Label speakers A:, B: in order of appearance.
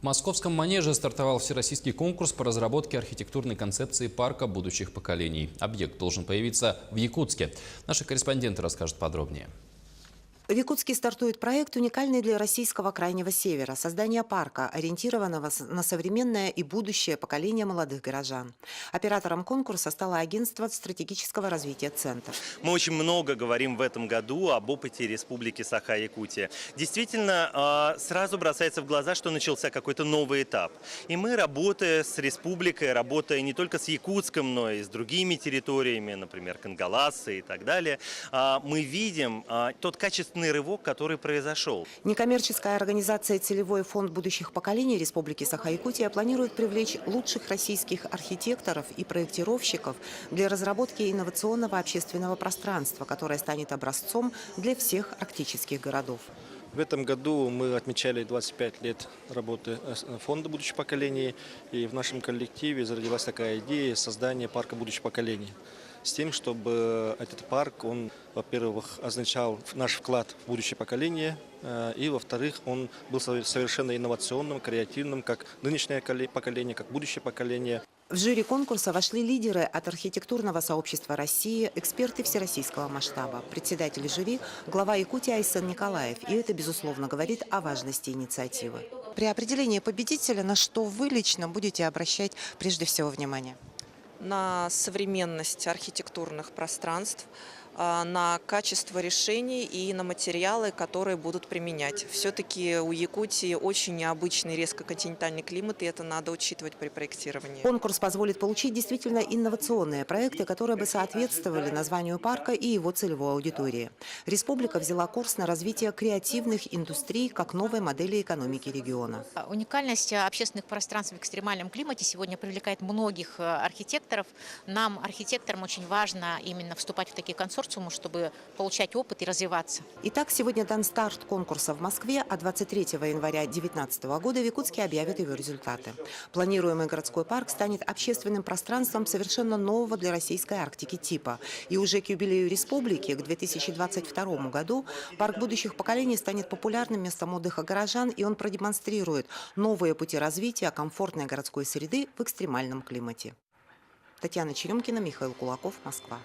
A: В Московском манеже стартовал всероссийский конкурс по разработке архитектурной концепции парка будущих поколений. Объект должен появиться в Якутске. Наши корреспонденты расскажут подробнее.
B: В Якутске стартует проект, уникальный для российского крайнего севера – создание парка, ориентированного на современное и будущее поколение молодых горожан. Оператором конкурса стало агентство стратегического развития «Центр».
C: Мы очень много говорим в этом году об опыте Республики Саха-Якутия. Действительно, сразу бросается в глаза, что начался какой-то новый этап. И мы, работая с республикой, работая не только с Якутском, но и с другими территориями, например, Кангаласы и так далее, мы видим тот качественный рывок, который произошел.
B: Некоммерческая организация «Целевой фонд будущих поколений» Республики Саха-Якутия планирует привлечь лучших российских архитекторов и проектировщиков для разработки инновационного общественного пространства, которое станет образцом для всех арктических городов.
D: В этом году мы отмечали 25 лет работы фонда будущих поколений, и в нашем коллективе зародилась такая идея создания парка будущих поколений. С тем, чтобы этот парк, он, во-первых, означал наш вклад в будущее поколение, и, во-вторых, он был совершенно инновационным, креативным, как нынешнее поколение, как будущее поколение.
B: В жюри конкурса вошли лидеры от архитектурного сообщества России, эксперты всероссийского масштаба. Председатель жюри – глава Якутии Айсен Николаев. И это, безусловно, говорит о важности инициативы. При определении победителя на что вы лично будете обращать прежде всего внимание?
E: На современность архитектурных пространств, на качество решений и на материалы, которые будут применять. Все-таки у Якутии очень необычный резко-континентальный климат, и это надо учитывать при проектировании.
B: Конкурс позволит получить действительно инновационные проекты, которые бы соответствовали названию парка и его целевой аудитории. Республика взяла курс на развитие креативных индустрий как новой модели экономики региона.
F: Уникальность общественных пространств в экстремальном климате сегодня привлекает многих архитекторов. Нам, архитекторам, очень важно именно вступать в такие консорциумы, чтобы получать опыт и развиваться.
B: Итак, сегодня дан старт конкурса в Москве, а 23 января 2019 года в Якутске объявят его результаты. Планируемый городской парк станет общественным пространством совершенно нового для российской Арктики типа. И уже к юбилею республики, к 2022 году, парк будущих поколений станет популярным местом отдыха горожан, и он продемонстрирует новые пути развития комфортной городской среды в экстремальном климате. Татьяна Черемкина, Михаил Кулаков, Москва.